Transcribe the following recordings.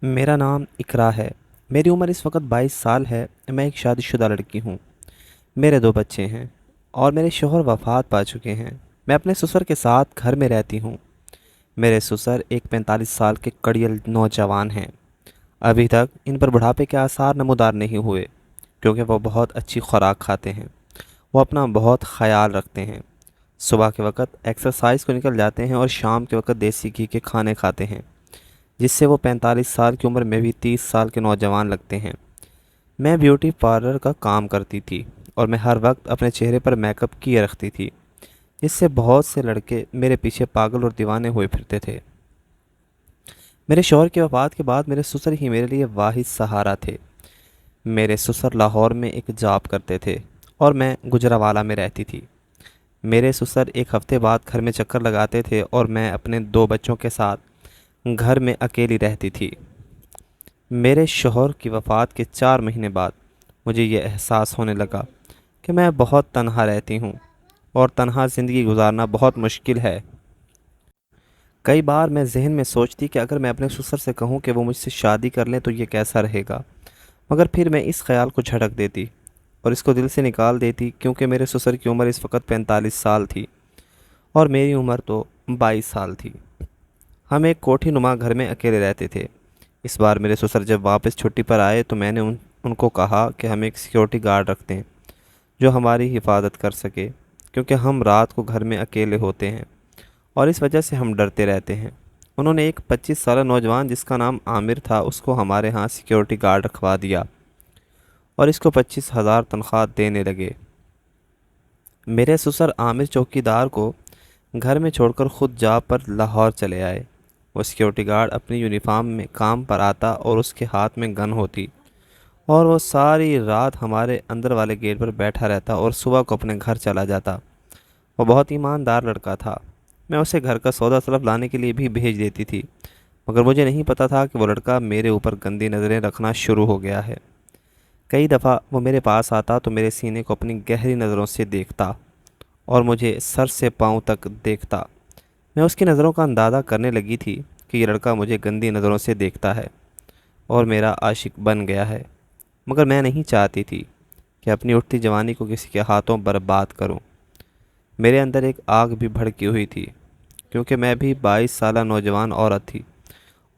मेरा नाम इकरा है। मेरी उम्र इस वक्त 22 साल है। मैं एक शादीशुदा लड़की हूँ। मेरे 2 बच्चे हैं और मेरे शौहर वफ़ात पा चुके हैं। मैं अपने ससुर के साथ घर में रहती हूँ। मेरे ससुर एक 45 साल के कड़ियल नौजवान हैं। अभी तक इन पर बुढ़ापे के आसार नमूदार नहीं हुए, क्योंकि वो बहुत अच्छी खुराक खाते हैं। वो अपना बहुत ख्याल रखते हैं। सुबह के वक्त एक्सरसाइज को निकल जाते हैं और शाम के वक्त देसी घी के खाने खाते हैं, जिससे वो 45 साल की उम्र में भी 30 साल के नौजवान लगते हैं। मैं ब्यूटी पार्लर का काम करती थी और मैं हर वक्त अपने चेहरे पर मेकअप किए रखती थी, जिससे बहुत से लड़के मेरे पीछे पागल और दीवाने हुए फिरते थे। मेरे शौहर की वफ़ात के बाद मेरे ससुर ही मेरे लिए वाहिद सहारा थे। मेरे ससुर लाहौर में एक जॉब करते थे और मैं गुजरावाला में रहती थी। मेरे ससुर एक हफ्ते बाद घर में चक्कर लगाते थे और मैं अपने 2 बच्चों के साथ घर में अकेली रहती थी। मेरे शौहर की वफ़ात के 4 महीने बाद मुझे ये एहसास होने लगा कि मैं बहुत तन्हा रहती हूँ और तन्हा ज़िंदगी गुजारना बहुत मुश्किल है। कई बार मैं जहन में सोचती कि अगर मैं अपने ससुर से कहूँ कि वो मुझसे शादी कर लें तो ये कैसा रहेगा, मगर फिर मैं इस ख्याल को झटक देती और इसको दिल से निकाल देती, क्योंकि मेरे ससुर की उम्र इस वक्त 45 साल थी और मेरी उम्र तो 22 साल थी। हम एक कोठी नुमा घर में अकेले रहते थे। इस बार मेरे ससुर जब वापस छुट्टी पर आए तो मैंने उनको कहा कि हम एक सिक्योरिटी गार्ड रखते हैं जो हमारी हिफाजत कर सके, क्योंकि हम रात को घर में अकेले होते हैं और इस वजह से हम डरते रहते हैं। उन्होंने एक 25 साल नौजवान जिसका नाम आमिर था उसको हमारे यहाँ सिक्योरिटी गार्ड रखवा दिया और इसको 25,000 तनख्वाह देने लगे। मेरे ससुर आमिर चौकीदार को घर में छोड़कर खुद जॉब पर लाहौर चले आए। वो सिक्योरिटी गार्ड अपनी यूनिफॉर्म में काम पर आता और उसके हाथ में गन होती, और वो सारी रात हमारे अंदर वाले गेट पर बैठा रहता और सुबह को अपने घर चला जाता। वो बहुत ईमानदार लड़का था। मैं उसे घर का सौदा तलब लाने के लिए भी भेज देती थी, मगर मुझे नहीं पता था कि वो लड़का मेरे ऊपर गंदी नज़रें रखना शुरू हो गया है। कई दफ़ा वो मेरे पास आता तो मेरे सीने को अपनी गहरी नज़रों से देखता और मुझे सर से पाँव तक देखता। मैं उसकी नज़रों का अंदाज़ा करने लगी थी कि ये लड़का मुझे गंदी नज़रों से देखता है और मेरा आशिक बन गया है। मगर मैं नहीं चाहती थी कि अपनी उठती जवानी को किसी के हाथों बर्बाद करूं। मेरे अंदर एक आग भी भड़की हुई थी, क्योंकि मैं भी 22 साल नौजवान औरत थी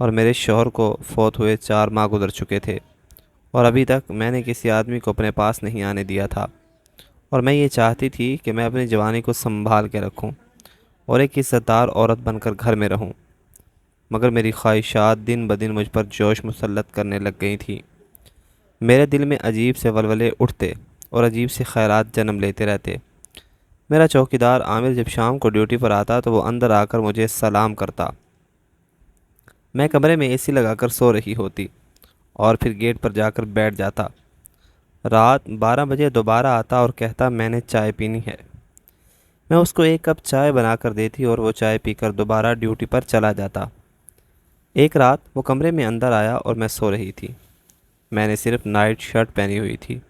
और मेरे शौहर को फौत हुए 4 माह गुजर चुके थे और अभी तक मैंने किसी आदमी को अपने पास नहीं आने दिया था। और मैं ये चाहती थी कि मैं अपनी जवानी को संभाल के रखूं और एक इज़्ज़तदार औरत बनकर घर में रहूं। मगर मेरी ख्वाहिशात दिन ब दिन मुझ पर जोश मुसल्लत करने लग गई थी। मेरे दिल में अजीब से वलवले उठते और अजीब से ख़यालात जन्म लेते रहते। मेरा चौकीदार आमिर जब शाम को ड्यूटी पर आता तो वो अंदर आकर मुझे सलाम करता। मैं कमरे में एसी लगाकर सो रही होती और फिर गेट पर जाकर बैठ जाता। रात 12 बजे दोबारा आता और कहता मैंने चाय पीनी है। मैं उसको एक कप चाय बनाकर देती और वो चाय पीकर दोबारा ड्यूटी पर चला जाता। एक रात वो कमरे में अंदर आया और मैं सो रही थी। मैंने सिर्फ नाइट शर्ट पहनी हुई थी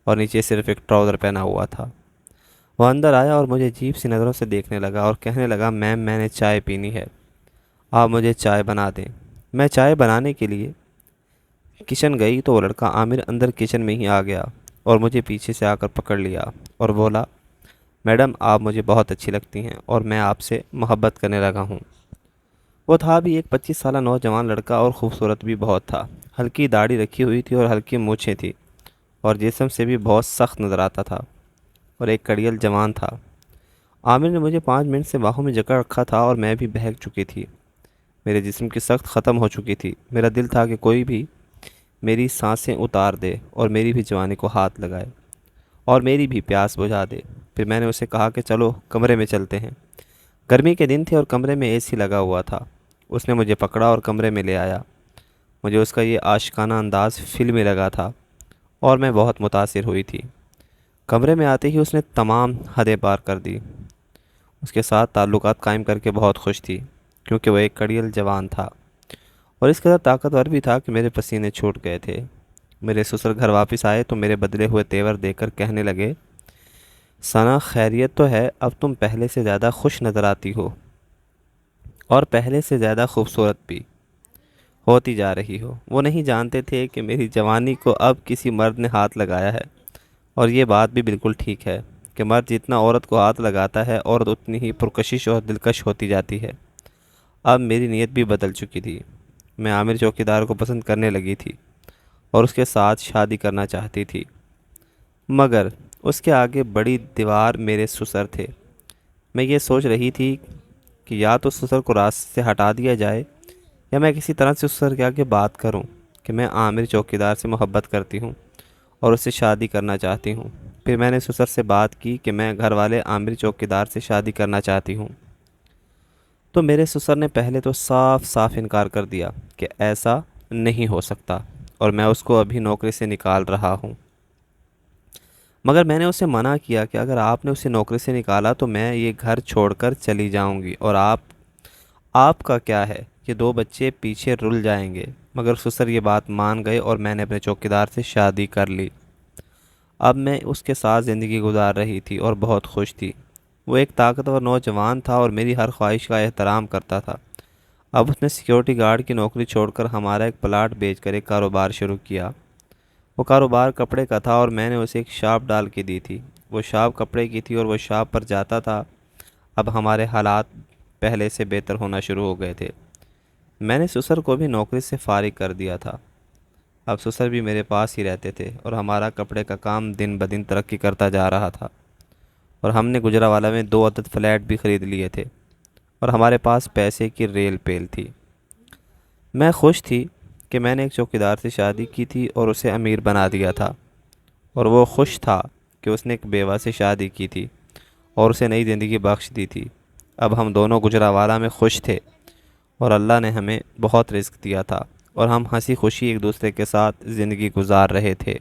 और नीचे सिर्फ एक ट्राउज़र पहना हुआ था। वो अंदर आया और मुझे अजीब सी नज़रों से देखने लगा और कहने लगा मैम मैंने चाय पीनी है, आप मुझे चाय बना दें। मैं चाय बनाने के लिए किचन गई तो वो लड़का आमिर अंदर किचन में ही आ गया और मुझे पीछे से आकर पकड़ लिया और बोला मैडम आप मुझे बहुत अच्छी लगती हैं और मैं आपसे मोहब्बत करने लगा हूँ। वो था भी एक 25 साल नौजवान लड़का और ख़ूबसूरत भी बहुत था। हल्की दाढ़ी रखी हुई थी और हल्की मूछें थी और जिस्म से भी बहुत सख्त नज़र आता था और एक कड़ियल जवान था। आमिर ने मुझे 5 मिनट से बाहों में जकड़ रखा था और मैं भी बहक चुकी थी। मेरे जिस्म की सख्त ख़त्म हो चुकी थी। मेरा दिल था कि कोई भी मेरी सांसें उतार दे और मेरी भी जवानी को हाथ लगाए और मेरी भी प्यास बुझा दे। फिर मैंने उसे कहा कि चलो कमरे में चलते हैं। गर्मी के दिन थे और कमरे में एसी लगा हुआ था। उसने मुझे पकड़ा और कमरे में ले आया। मुझे उसका ये आशिकाना अंदाज़ फिल्मी लगा था और मैं बहुत मुतासिर हुई थी। कमरे में आते ही उसने तमाम हदें पार कर दी। उसके साथ ताल्लुकात कायम करके बहुत खुश थी, क्योंकि वह एक कड़ियल जवान था और इस कदर ताकतवर भी था कि मेरे पसीने छूट गए थे। मेरे ससुर घर वापस आए तो मेरे बदले हुए तेवर देखकर कहने लगे सना खैरियत तो है, अब तुम पहले से ज़्यादा खुश नज़र आती हो और पहले से ज़्यादा खूबसूरत भी। ہوتی جا رہی ہو۔ وہ نہیں جانتے تھے کہ میری جوانی کو اب کسی مرد نے ہاتھ لگایا ہے، اور یہ بات بھی بالکل ٹھیک ہے کہ مرد جتنا عورت کو ہاتھ لگاتا ہے، عورت اتنی ہی پرکشش اور دلکش ہوتی جاتی ہے۔ اب میری نیت بھی بدل چکی تھی۔ میں عامر چوکیدار کو پسند کرنے لگی تھی اور اس کے ساتھ شادی کرنا چاہتی تھی، مگر اس کے آگے بڑی دیوار میرے سسر تھے۔ میں یہ سوچ رہی تھی کہ یا تو سسر کو راستے سے ہٹا دیا جائے، یا میں کسی طرح سے سسر کے آگے بات کروں کہ میں عامر چوکیدار سے محبت کرتی ہوں اور اس سے شادی کرنا چاہتی ہوں۔ پھر میں نے سسر سے بات کی کہ میں گھر والے عامر چوکیدار سے شادی کرنا چاہتی ہوں، تو میرے سسر نے پہلے تو صاف صاف انکار کر دیا کہ ایسا نہیں ہو سکتا، اور میں اس کو ابھی نوکری سے نکال رہا ہوں۔ مگر میں نے اسے منع کیا کہ اگر آپ نے اسے نوکری سے نکالا تو میں یہ گھر چھوڑ کر چلی جاؤں گی، اور آپ کا کیا ہے، یہ 2 بچے پیچھے رل جائیں گے۔ مگر سسر یہ بات مان گئے اور میں نے اپنے چوکیدار سے شادی کر لی۔ اب میں اس کے ساتھ زندگی گزار رہی تھی اور بہت خوش تھی۔ وہ ایک طاقتور نوجوان تھا اور میری ہر خواہش کا احترام کرتا تھا۔ اب اس نے سیکیورٹی گارڈ کی نوکری چھوڑ کر ہمارا ایک پلاٹ بیچ کر ایک کاروبار شروع کیا۔ وہ کاروبار کپڑے کا تھا اور میں نے اسے ایک شاپ ڈال کے دی تھی۔ وہ شاپ کپڑے کی تھی اور وہ شاپ پر جاتا تھا۔ اب ہمارے حالات پہلے سے بہتر ہونا شروع ہو گئے تھے۔ میں نے سسر کو بھی نوکری سے فارغ کر دیا تھا۔ اب سسر بھی میرے پاس ہی رہتے تھے اور ہمارا کپڑے کا کام دن بدن ترقی کرتا جا رہا تھا، اور ہم نے گجرانوالہ میں 2 عدد فلیٹ بھی خرید لیے تھے، اور ہمارے پاس پیسے کی ریل پیل تھی۔ میں خوش تھی کہ میں نے ایک چوکیدار سے شادی کی تھی اور اسے امیر بنا دیا تھا، اور وہ خوش تھا کہ اس نے ایک بیوہ سے شادی کی تھی اور اسے نئی زندگی بخش دی تھی۔ اب ہم دونوں گجرانوالہ میں خوش تھے، اور اللہ نے ہمیں بہت رزق دیا تھا، اور ہم ہنسی خوشی ایک دوسرے کے ساتھ زندگی گزار رہے تھے۔